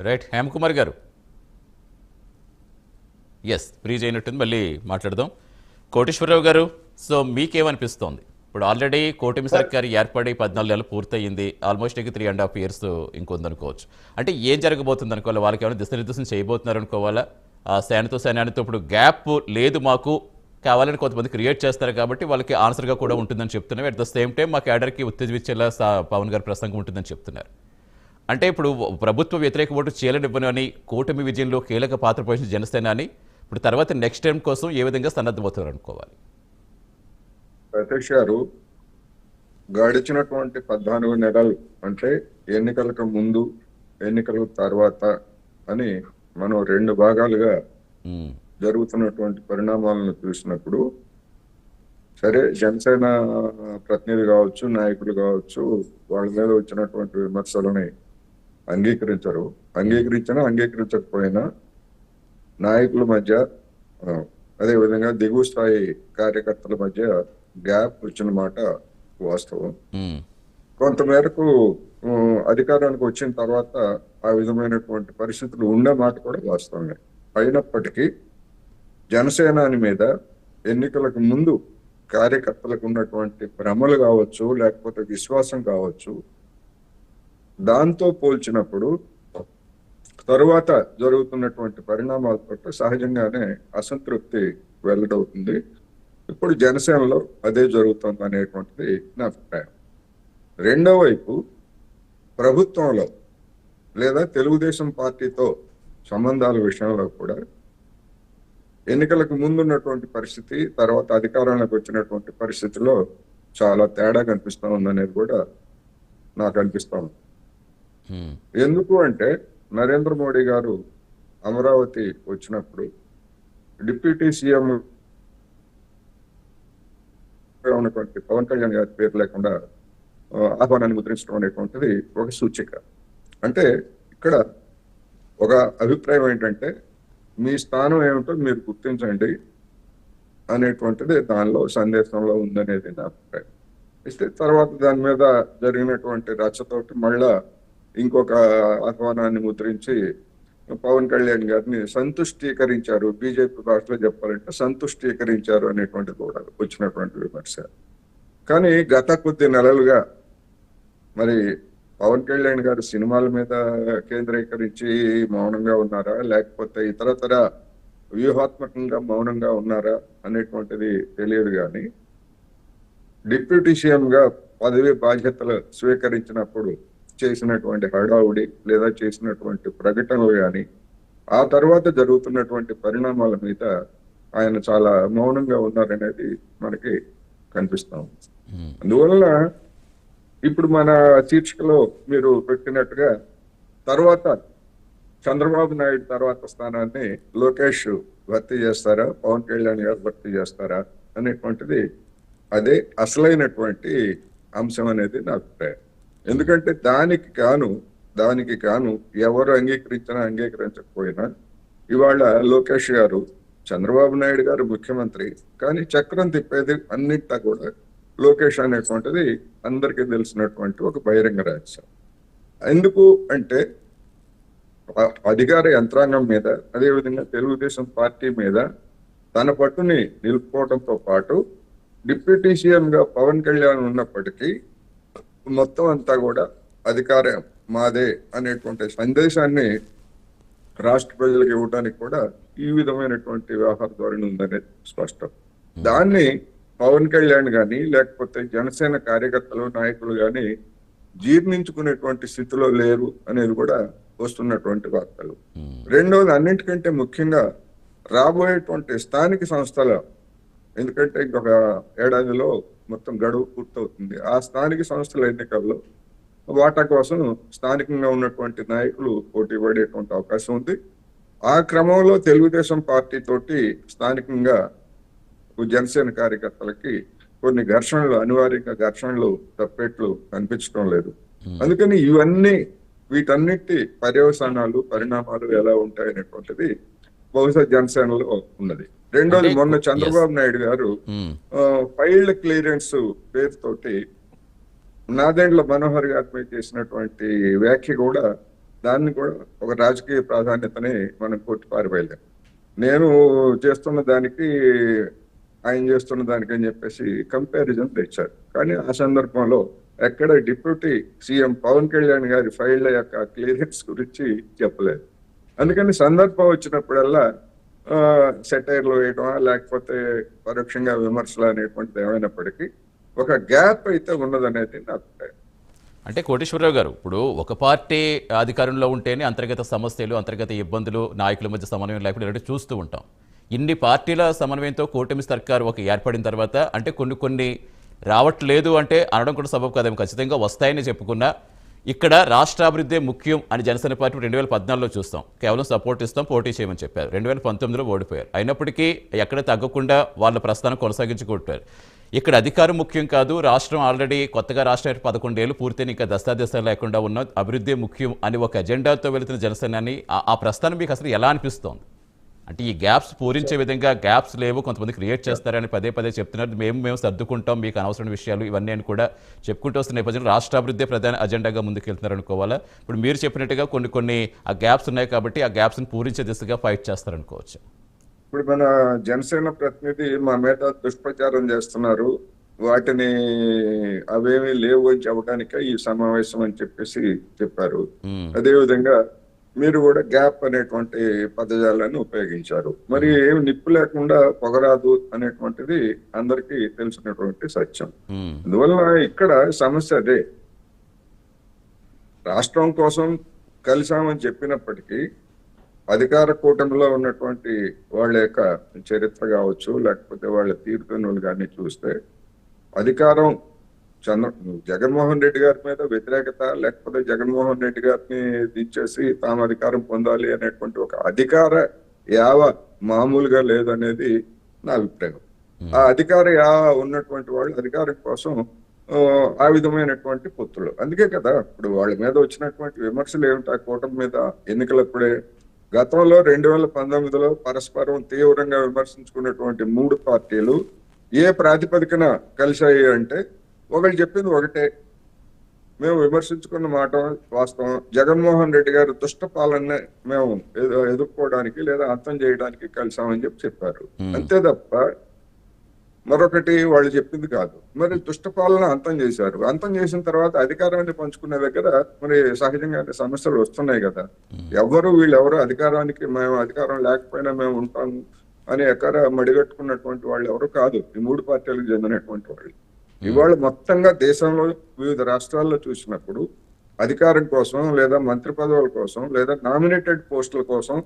Right Hemakumar గారు, yes freeze అయినట్టుంది, మళ్ళీ మాట్లాడదాం. కోటేశ్వరరావు గారు, సో మీకేమనిపిస్తోంది? ఇప్పుడు ఆల్రెడీ కూటమి సర్కారు ఏర్పడి 14 నెలలు పూర్తయింది, ఆల్మోస్ట్ ఇక 3.5 years ఇంకొందనుకోవచ్చు. అంటే ఏం జరగబోతుంది అనుకోవాలి? వాళ్ళకి ఏమైనా దిశనిర్దేశం చేయబోతున్నారు అనుకోవాలా? సేనతో ఇప్పుడు గ్యాప్ లేదు మాకు, కావాలని కొంతమంది క్రియేట్ చేస్తారు కాబట్టి వాళ్ళకి ఆన్సర్గా కూడా ఉంటుందని చెప్తున్నారు. అట్ ద సేమ్ టైం మా క్యాడర్కి ఉత్తేజం ఇచ్చేలా పవన్ గారి ప్రసంగం ఉంటుందని చెప్తున్నారు. అంటే ఇప్పుడు ప్రభుత్వ వ్యతిరేక ఓటు చీలనివ్వను అని, కూటమి విజయంలో కీలక పాత్ర పోషించిన జనసేన అని, ఇప్పుడు తర్వాత నెక్స్ట్ టైం కోసం ఏ విధంగా సన్నద్ధమవుతారు అనుకోవాలి? ప్రత్యక్ష గారు, గడిచినటువంటి 14 నెలలు అంటే ఎన్నికలకు ముందు, ఎన్నికల తర్వాత అని మనం 2 భాగాలుగా జరుగుతున్నటువంటి పరిణామాలను చూసినప్పుడు, సరే జనసేన ప్రతినిధి కావచ్చు, నాయకులు కావచ్చు, వాళ్ళ మీద వచ్చినటువంటి విమర్శలని అంగీకరించినా అంగీకరించకపోయినా నాయకుల మధ్య అదేవిధంగా దిగువ స్థాయి కార్యకర్తల మధ్య గ్యాప్ వచ్చిన మాట వాస్తవం. కొంతమేరకు అధికారానికి వచ్చిన తర్వాత ఆ విధమైనటువంటి పరిస్థితులు ఉండే మాట కూడా వాస్తవమే. అయినప్పటికీ జనసేనాని మీద ఎన్నికలకు ముందు కార్యకర్తలకు ఉన్నటువంటి భ్రమలు కావచ్చు, లేకపోతే విశ్వాసం కావచ్చు, దాంతో పోల్చినప్పుడు తరువాత జరుగుతున్నటువంటి పరిణామాలతో సహజంగానే అసంతృప్తి వెల్లడవుతుంది. ఇప్పుడు జనసేనలో అదే జరుగుతుంది అనేటువంటిది నా అభిప్రాయం. రెండో వైపు ప్రభుత్వంలో లేదా తెలుగుదేశం పార్టీతో సంబంధాల విషయంలో కూడా ఎన్నికలకు ముందున్నటువంటి పరిస్థితి, తర్వాత అధికారంలోకి వచ్చినటువంటి పరిస్థితిలో చాలా తేడా కనిపిస్తా ఉందనేది కూడా నాకు అనిపిస్తా ఉంది. ఎందుకు అంటే నరేంద్ర మోడీ గారు అమరావతి వచ్చినప్పుడు డిప్యూటీ సీఎం ఉన్నటువంటి పవన్ కళ్యాణ్ గారి పేరు లేకుండా ఆహ్వానాన్ని ముద్రించడం అనేటువంటిది ఒక సూచిక. అంటే ఇక్కడ ఒక అభిప్రాయం ఏంటంటే, మీ స్థానం ఏమిటో మీరు గుర్తించండి అనేటువంటిది దానిలో సందేశంలో ఉందనేది నా అభిప్రాయం. అయితే తర్వాత దాని మీద జరిగినటువంటి రచ్చతోటి మళ్ళా ఇంకొక ఆహ్వానాన్ని ముద్రించి పవన్ కళ్యాణ్ గారిని సంతుష్టీకరించారు, బీజేపీ భాషలో చెప్పాలంటే సంతుష్టీకరించారు అనేటువంటిది కూడా వచ్చినటువంటి విమర్శ. కానీ గత కొద్ది నెలలుగా మరి పవన్ కళ్యాణ్ గారు సినిమాల మీద కేంద్రీకరించి మౌనంగా ఉన్నారా, లేకపోతే ఇతరతర వ్యూహాత్మకంగా మౌనంగా ఉన్నారా అనేటువంటిది తెలియదు. కానీ డిప్యూటీ సీఎం గా పదవి బాధ్యతలు స్వీకరించినప్పుడు చేసినటువంటి హడావుడి లేదా చేసినటువంటి ప్రకటనలు కానీ, ఆ తర్వాత జరుగుతున్నటువంటి పరిణామాల మీద ఆయన చాలా మౌనంగా ఉన్నారనేది మనకి కనిపిస్తాం. అందువల్ల ఇప్పుడు మన శీర్షికలో మీరు పెట్టినట్టుగా తర్వాత చంద్రబాబు నాయుడు తర్వాత స్థానాన్ని లోకేష్ భర్తీ చేస్తారా, పవన్ కళ్యాణ్ గారు భర్తీ చేస్తారా అనేటువంటిది అదే అసలైనటువంటి అంశం అనేది నా అభిప్రాయం. ఎందుకంటే దానికి కాను ఎవరు అంగీకరించినా అంగీకరించకపోయినా ఇవాళ లోకేష్ గారు, చంద్రబాబు నాయుడు గారు ముఖ్యమంత్రి, కానీ చక్రం తిప్పేది అన్నింటా కూడా లోకేష్ అనేటువంటిది అందరికీ తెలిసినటువంటి ఒక బహిరంగ రహస్యం. ఎందుకు అంటే అధికార యంత్రాంగం మీద, అదేవిధంగా తెలుగుదేశం పార్టీ మీద తన పట్టుని నిలుపుకోవడంతో పాటు డిప్యూటీ సీఎం గా పవన్ కళ్యాణ్ ఉన్నప్పటికీ మొత్తం అంతా కూడా అధికారం మాదే అనేటువంటి సందేశాన్ని రాష్ట్ర ప్రజలకు ఇవ్వడానికి కూడా ఈ విధమైనటువంటి వ్యవహార ధోరణి ఉందనేది స్పష్టం. దాన్ని పవన్ కళ్యాణ్ గాని లేకపోతే జనసేన కార్యకర్తలు, నాయకులు గాని జీర్ణించుకునేటువంటి స్థితిలో లేరు అనేది కూడా వస్తున్నటువంటి వార్తలు. రెండవది, అన్నింటికంటే ముఖ్యంగా రాబోయేటువంటి స్థానిక సంస్థల, ఎందుకంటే ఇంకొక ఏడాదిలో మొత్తం గడువు పూర్తవుతుంది, ఆ స్థానిక సంస్థల ఎన్నికల్లో వాటా కోసం స్థానికంగా ఉన్నటువంటి నాయకులు పోటీ పడేటువంటి అవకాశం ఉంది. ఆ క్రమంలో తెలుగుదేశం పార్టీ తోటి స్థానికంగా జనసేన కార్యకర్తలకి కొన్ని అనివార్యంగా ఘర్షణలు తప్పేట్లు కనిపించడం లేదు. అందుకని వీటన్నిటి పర్యవసానాలు, పరిణామాలు ఎలా ఉంటాయనేటువంటిది బహుశా జనసేనలో ఉన్నది. రెండోది, మొన్న చంద్రబాబు నాయుడు గారు ఫైల్డ్ క్లియరెన్స్ పేరుతోటి నాదెండ్ల మనోహర్ గారి మీద చేసినటువంటి వ్యాఖ్య కూడా దాన్ని కూడా ఒక రాజకీయ ప్రాధాన్యతని మనం కొట్టి పారిపోయలేం. నేను చేస్తున్న దానికి ఆయన చేస్తున్న దానికి అని చెప్పేసి కంపారిజన్ తెచ్చారు. కానీ ఆ సందర్భంలో ఎక్కడ డిప్యూటీ సీఎం పవన్ కళ్యాణ్ గారి ఫైళ్ల యొక్క క్లియరెన్స్ గురించి చెప్పలేదు. అందుకని సందర్భం వచ్చినప్పుడల్లా సెటైర్లు వేయటమా లేకపోతే పరోక్షంగా విమర్శలు అనేటువంటిది ఏమైనప్పటికీ ఒక గ్యాప్ అయితే ఉన్నదనేది నా అభిప్రాయం. అంటే కోటేశ్వరరావు గారు, ఇప్పుడు ఒక పార్టీ అధికారంలో ఉంటేనే అంతర్గత సమస్యలు, అంతర్గత ఇబ్బందులు, నాయకుల మధ్య సమన్వయం లేకుండా ఇలాంటి చూస్తూ ఉంటాం. ఇన్ని పార్టీల సమన్వయంతో కూటమి సర్కారు ఒక ఏర్పడిన తర్వాత అంటే కొన్ని రావట్లేదు అంటే అనడం కూడా సబబు కాదేమో, ఖచ్చితంగా వస్తాయని చెప్పుకున్నా ఇక్కడ రాష్ట్రాభివృద్ధి ముఖ్యం అని జనసేన పార్టీ 2014లో చూస్తాం. కేవలం సపోర్ట్ ఇస్తాం, పోటీ చేయమని చెప్పారు. 2019లో ఓడిపోయారు. అయినప్పటికీ ఎక్కడ తగ్గకుండా వాళ్ళ ప్రస్థానం కొనసాగించుకుంటారు. ఇక్కడ అధికారం ముఖ్యం కాదు, రాష్ట్రం ఆల్రెడీ కొత్తగా రాష్ట్రం 11 ఏళ్ళు పూర్తయిన ఇంకా దస్తాదేశాలు లేకుండా ఉన్న అభివృద్ధి ముఖ్యం అని ఒక ఎజెండాతో వెళుతున్న జనసేనాని ఆ ప్రస్థానం మీకు అసలు ఎలా అనిపిస్తోంది? అంటే ఈ గ్యాప్స్ పూరించే విధంగా గ్యాప్స్ లేవు, కొంతమంది క్రియేట్ చేస్తారని పదే చెప్తున్నారు. మేము సర్దుకుంటాం, మీకు అనవసరమైన విషయాలు ఇవన్నీ అని కూడా చెప్పుకుంటూ వస్తున్న నేపథ్యంలో రాష్ట్రాభివృద్ధి ప్రధాన అజెండాగా ముందుకెళ్తున్నారు అనుకోవాలా? ఇప్పుడు మీరు చెప్పినట్టుగా కొన్ని ఆ గ్యాప్స్ ఉన్నాయి కాబట్టి ఆ గ్యాప్స్ని పూరించే దిశగా ఫైట్ చేస్తారనుకోవచ్చు. ఇప్పుడు మన జనసేన ప్రతినిధి మా మీద దుష్ప్రచారం చేస్తున్నారు, వాటిని అవేమీ లేవు అని చెప్పడానికే ఈ సమావేశం అని చెప్పేసి చెప్పారు. అదేవిధంగా మీరు కూడా గ్యాప్ అనేటువంటి పదజాలాన్ని ఉపయోగించారు. మరి ఏమి నిప్పు లేకుండా పొగరాదు అనేటువంటిది అందరికీ తెలిసినటువంటి సత్యం. అందువల్ల ఇక్కడ సమస్య అదే. రాష్ట్రం కోసం కలిసామని చెప్పినప్పటికీ అధికార కూటమిలో ఉన్నటువంటి వాళ్ళ యొక్క చరిత్ర కావచ్చు, లేకపోతే వాళ్ళ తీరుతెన్నులు కానీ చూస్తే అధికారం జగన్మోహన్ రెడ్డి గారి మీద వ్యతిరేకత, లేకపోతే జగన్మోహన్ రెడ్డి గారిని దించేసి తాము అధికారం పొందాలి అనేటువంటి ఒక అధికార యావ మామూలుగా లేదనేది నా అభిప్రాయం. ఆ అధికార యావ ఉన్నటువంటి వాళ్ళు అధికారం కోసం ఆ విధమైనటువంటి పొత్తులు. అందుకే కదా ఇప్పుడు వాళ్ళ మీద వచ్చినటువంటి విమర్శలు ఏమిటి ఆ కూటమి మీద ఎన్నికలప్పుడే? గతంలో 2019లో పరస్పరం తీవ్రంగా విమర్శించుకున్నటువంటి 3 పార్టీలు ఏ ప్రాతిపదికన కలిశాయి అంటే ఒకళ్ళు చెప్పింది ఒకటే, మేము విమర్శించుకున్న మాట వాస్తవం, జగన్మోహన్ రెడ్డి గారు దుష్ట పాలన మేము ఎదుర్కోవడానికి లేదా అంతం చేయడానికి కలిసామని చెప్పారు. అంతే తప్ప మరొకటి వాళ్ళు చెప్పింది కాదు. మరి దుష్ట పాలన అంతం చేశారు. అంతం చేసిన తర్వాత అధికారాన్ని పంచుకునే దగ్గర మరి సహజంగానే సమస్యలు వస్తున్నాయి కదా. వీళ్ళెవరు అధికారానికి మేము అధికారం లేకపోయినా మేము ఉంటాము అని ఎక్కడ మడిగట్టుకున్నటువంటి వాళ్ళు ఎవరు కాదు. ఈ 3 పార్టీలకు చెందినటువంటి వాళ్ళు ఇవాళ మొత్తంగా దేశంలో వివిధ రాష్ట్రాల్లో చూసినప్పుడు అధికారం కోసం లేదా మంత్రి పదవుల కోసం లేదా నామినేటెడ్ పోస్టుల కోసం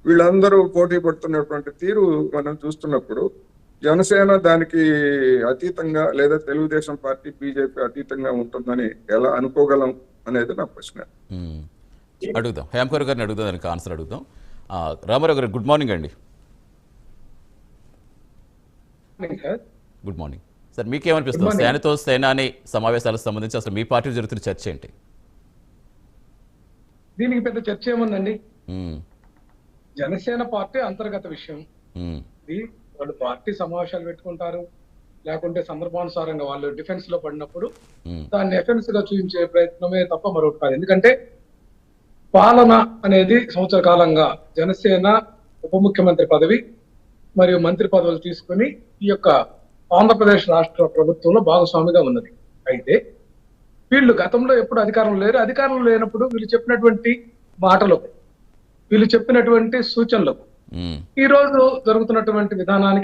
వీళ్ళందరూ పోటీ పడుతున్నటువంటి తీరు మనం చూస్తున్నప్పుడు జనసేన దానికి అతీతంగా లేదా తెలుగుదేశం పార్టీ బీజేపీ అతీతంగా ఉంటుందని ఎలా అనుకోగలం అనేది నా ప్రశ్న. అడుగుదాం, హేమకర్ గారిని అడుగుదాం, దానికి ఆన్సర్ అడుగుదాం. రామారావు గారు గుడ్ మార్నింగ్ అండి. Good morning sir. మీకేమనిపిస్తుంది సేనతో సేనాని సమావేశాలకు సంబంధించి అసలు మీ పార్టీ జరుగుతున్న చర్చ ఏంటి? దీనికి పెద్ద చర్చ ఏముందండి, జనసేన పార్టీ అంతర్గత విషయం. వాళ్ళు పార్టీ సమావేశాలు పెట్టుకుంటారు, లేకుంటే సందర్భానుసారంగా వాళ్ళు డిఫెన్స్ లో పడినప్పుడు దాన్ని ఎఫెన్స్ గా చూపించే ప్రయత్నమే తప్ప మరొకటి కాదు. ఎందుకంటే పాలన అనేది సంవత్సర కాలంగా జనసేన ఉప ముఖ్యమంత్రి పదవి మరియు మంత్రి పదవులు తీసుకుని ఈ యొక్క ఆంధ్రప్రదేశ్ రాష్ట్ర ప్రభుత్వంలో భాగస్వామిగా ఉన్నది. అయితే వీళ్ళు గతంలో ఎప్పుడు అధికారంలో లేరు. అధికారంలో లేనప్పుడు వీళ్ళు చెప్పినటువంటి మాటలకు, వీళ్ళు చెప్పినటువంటి సూచనలకు ఈ రోజు జరుగుతున్నటువంటి విధానానికి